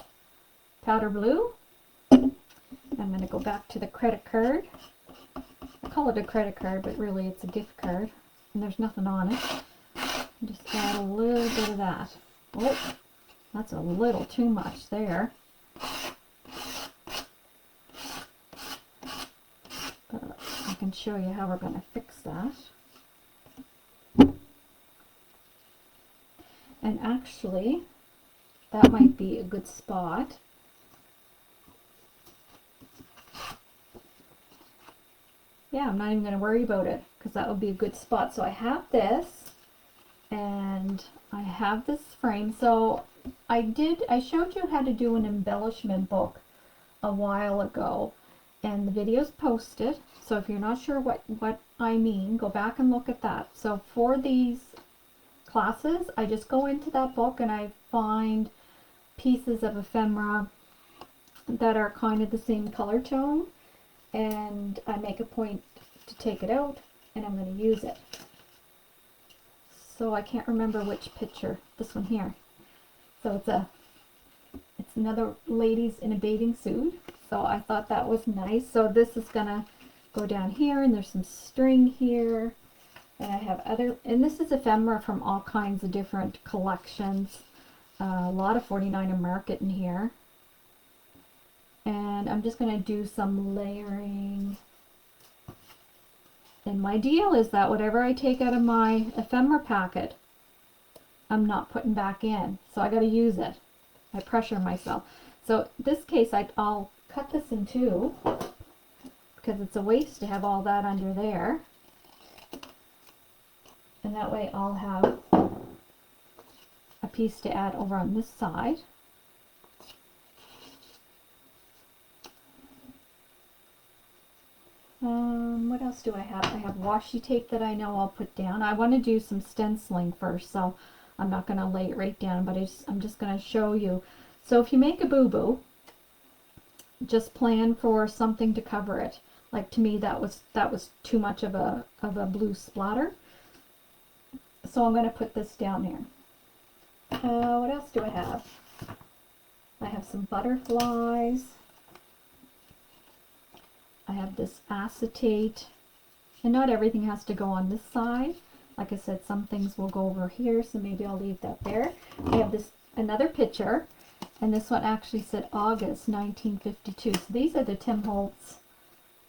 Speaker 1: powder blue. I'm going to go back to the credit card. I call it a credit card, but really it's a gift card. And there's nothing on it. Just add a little bit of that. Oh, that's a little too much there. But I can show you how we're going to fix that. And actually, that might be a good spot. Yeah, I'm not even going to worry about it because that would be a good spot. So I have this and I have this frame. So I showed you how to do an embellishment book a while ago and the video's posted. So if you're not sure what I mean, go back and look at that. So for these classes, I just go into that book and I find pieces of ephemera that are kind of the same color tone, and I make a point to take it out and I'm going to use it. So I can't remember which picture, this one here. So it's another ladies in a bathing suit. So I thought that was nice. So this is going to go down here and there's some string here. And I have other, and this is ephemera from all kinds of different collections. A lot of 49er Market in here. And I'm just going to do some layering. And my deal is that whatever I take out of my ephemera packet, I'm not putting back in. So I got to use it. I pressure myself. So in this case, I'll cut this in two because it's a waste to have all that under there. And that way I'll have a piece to add over on this side. What else do I have? I have washi tape that I know I'll put down. I want to do some stenciling first, so I'm not going to lay it right down, but I'm just going to show you. So if you make a boo-boo, just plan for something to cover it. Like to me, that was too much of a blue splatter. So I'm going to put this down there. What else do I have? I have some butterflies. I have this acetate. And not everything has to go on this side. Like I said, some things will go over here, so maybe I'll leave that there. I have this another picture, and this one actually said August 1952. So these are the Tim Holtz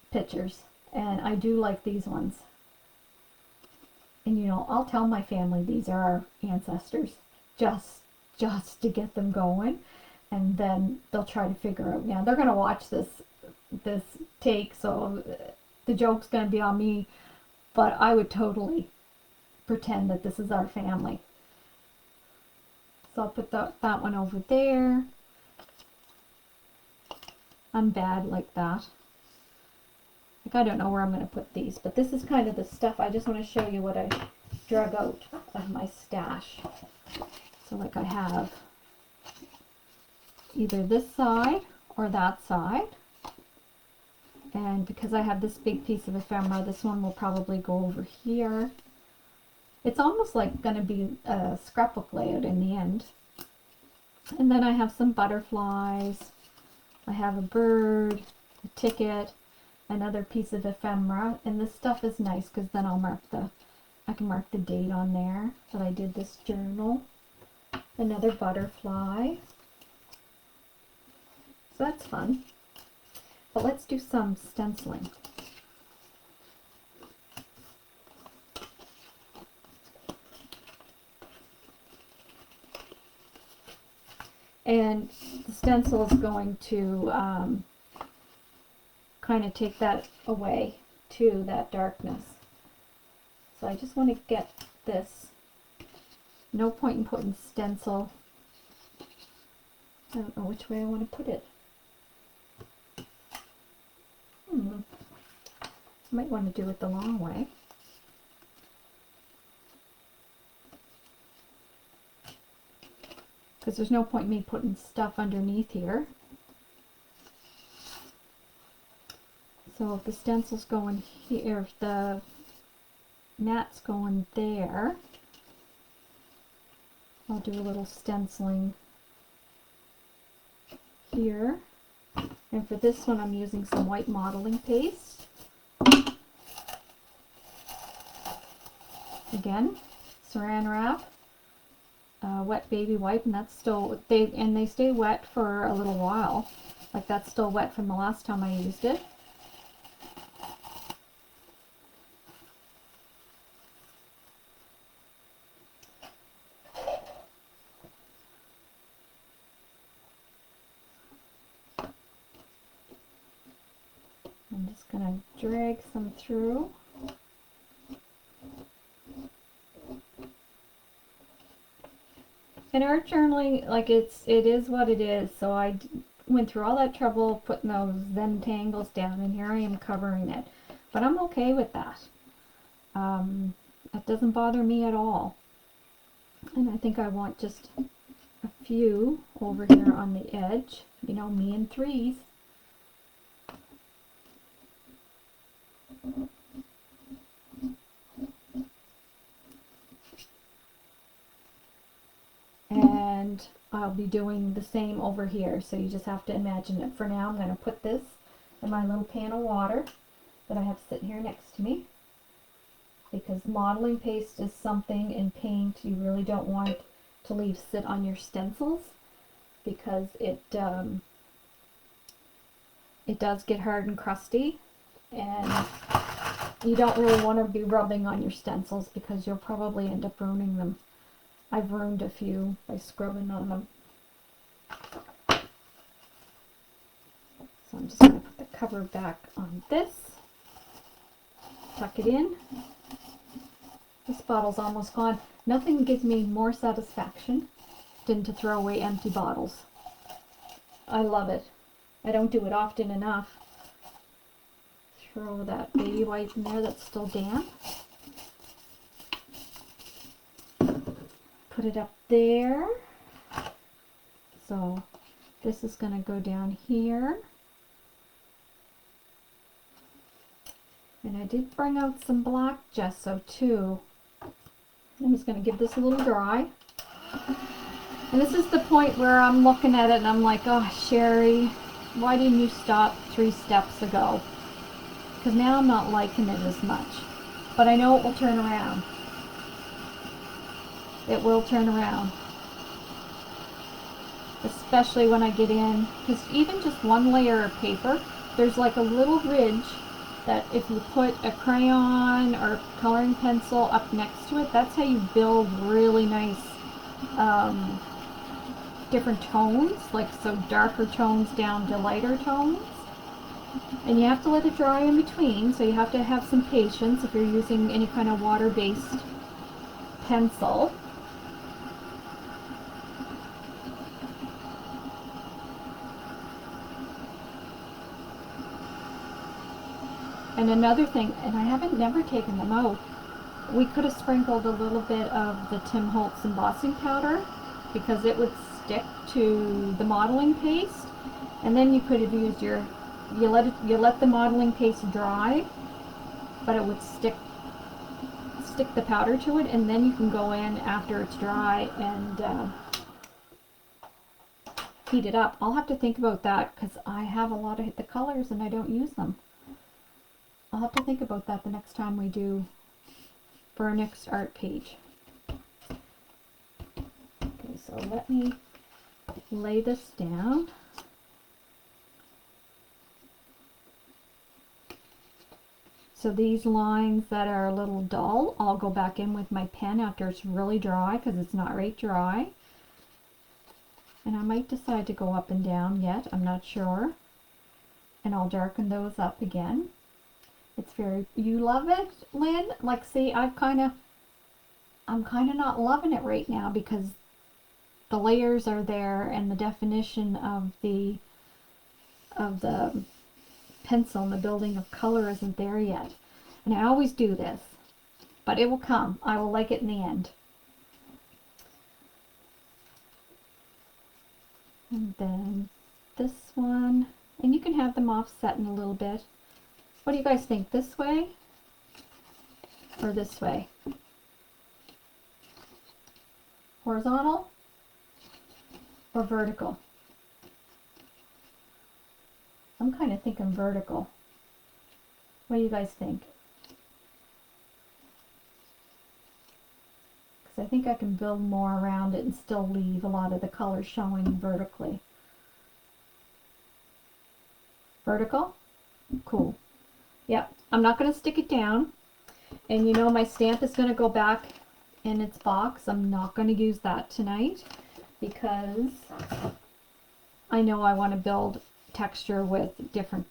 Speaker 1: pictures, and I do like these ones. And you know, I'll tell my family these are our ancestors, just to get them going, and then they'll try to figure out. Now they're gonna watch this take, so the joke's gonna be on me, but I would totally pretend that this is our family. So I'll put that one over there. I'm bad like that. Like I don't know where I'm going to put these, but this is kind of the stuff. I just want to show you what I drug out of my stash. So like I have either this side or that side. And because I have this big piece of ephemera, this one will probably go over here. It's almost like going to be a scrapbook layout in the end. And then I have some butterflies. I have a bird, a ticket, another piece of ephemera. And this stuff is nice because then I can mark the date on there that I did this journal. Another butterfly. So that's fun. But let's do some stenciling. And the stencil is going to kind of take that away too, that darkness. So I just want to get this. No point in putting stencil. I don't know which way I want to put it. Might want to do it the long way. Because there's no point in me putting stuff underneath here. So if the stencil's going here, if the mat's going there, I'll do a little stenciling here. And for this one, I'm using some white modeling paste. Again, Saran Wrap, wet baby wipe, and that's still, they stay wet for a little while. Like that's still wet from the last time I used it. I'm just going to drag some through. And art journaling, like it is what it is. So I went through all that trouble putting those Zentangles down, and here I am covering it. But I'm okay with that. That doesn't bother me at all. And I think I want just a few over here on the edge. You know, me in threes. And I'll be doing the same over here, so you just have to imagine it. For now, I'm going to put this in my little pan of water that I have sitting here next to me, because modeling paste is something in paint you really don't want to leave sit on your stencils, because it does get hard and crusty, and you don't really want to be rubbing on your stencils because you'll probably end up ruining them. I've ruined a few by scrubbing on them. So I'm just going to put the cover back on this. Tuck it in. This bottle's almost gone. Nothing gives me more satisfaction than to throw away empty bottles. I love it. I don't do it often enough. Throw that baby wipe in there that's still damp. Put it up there. So this is going to go down here. And I did bring out some black gesso too. I'm just going to give this a little dry. And this is the point where I'm looking at it and I'm like, oh, Sherry, why didn't you stop 3 steps ago? Because now I'm not liking it as much. But I know it will turn around. It will turn around. Especially when I get in, because even just one layer of paper, there's like a little ridge that if you put a crayon or coloring pencil up next to it, that's how you build really nice different tones, like so darker tones down to lighter tones. And you have to let it dry in between, so you have to have some patience if you're using any kind of water-based pencil. And another thing, and I haven't never taken them out, we could have sprinkled a little bit of the Tim Holtz embossing powder, because it would stick to the modeling paste, and then you could have used your, you let the modeling paste dry, but it would stick the powder to it, and then you can go in after it's dry and heat it up. I'll have to think about that, because I have a lot of the colors and I don't use them. I'll have to think about that the next time we do for our next art page. Okay, so let me lay this down. So these lines that are a little dull, I'll go back in with my pen after it's really dry, because it's not right dry. And I might decide to go up and down yet, I'm not sure. And I'll darken those up again. It's very, you love it, Lynn? Like, see, I'm kind of not loving it right now, because the layers are there and the definition of the pencil and the building of color isn't there yet. And I always do this, but it will come. I will like it in the end. And then this one, and you can have them offset in a little bit. What do you guys think? This way or this way? Horizontal or vertical? I'm kind of thinking vertical. What do you guys think? Because I think I can build more around it and still leave a lot of the color showing vertically. Vertical? Cool. Yep, I'm not going to stick it down. And you know my stamp is going to go back in its box. I'm not going to use that tonight because I know I want to build texture with different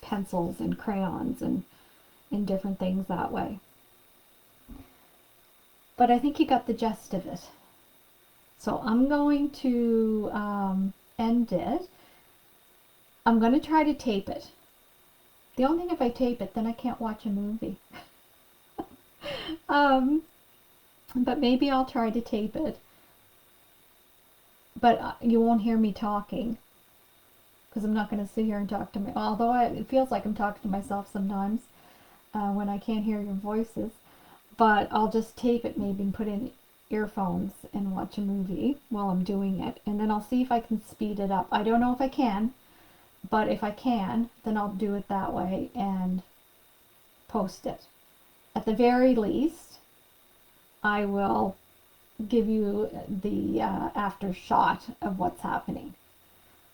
Speaker 1: pencils and crayons and different things that way. But I think you got the gist of it. So I'm going to end it. I'm going to try to tape it. The only thing, if I tape it, then I can't watch a movie. But maybe I'll try to tape it. But you won't hear me talking. Because I'm not going to sit here and talk to me. Although it feels like I'm talking to myself sometimes when I can't hear your voices. But I'll just tape it maybe and put in earphones and watch a movie while I'm doing it. And then I'll see if I can speed it up. I don't know if I can. But if I can, then I'll do it that way and post it. At the very least, I will give you the after shot of what's happening.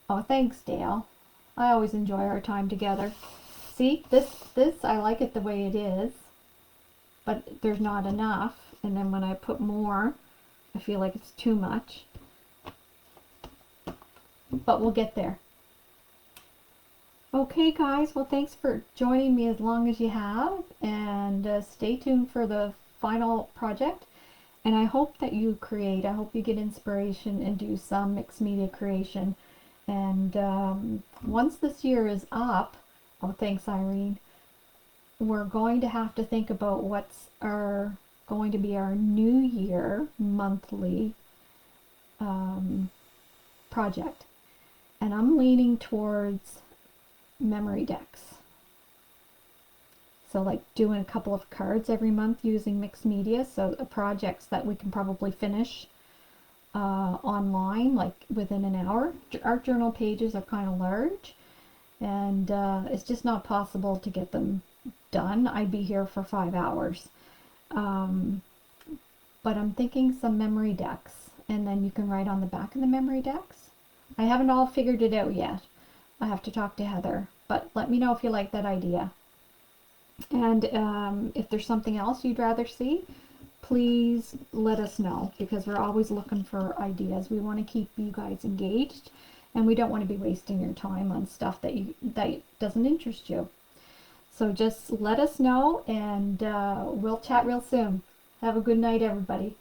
Speaker 1: Oh, thanks, Dale. I always enjoy our time together. See, this I like it the way it is, but there's not enough. And then when I put more, I feel like it's too much. But we'll get there. Okay, guys, well, thanks for joining me as long as you have, and stay tuned for the final project. And I hope that you create, I hope you get inspiration and do some mixed media creation. And once this year is up, oh, thanks, Irene, we're going to have to think about what's going to be our New Year monthly project. And I'm leaning towards memory decks. So like doing a couple of cards every month using mixed media, so projects that we can probably finish online like within an hour. Art journal pages are kind of large, and it's just not possible to get them done. I'd be here for 5 hours. But I'm thinking some memory decks, and then you can write on the back of the memory decks. I haven't all figured it out yet. I have to talk to Heather, but let me know if you like that idea. And if there's something else you'd rather see, please let us know, because we're always looking for ideas. We want to keep you guys engaged, and we don't want to be wasting your time on stuff that doesn't interest you. So just let us know, and we'll chat real soon. Have a good night, everybody.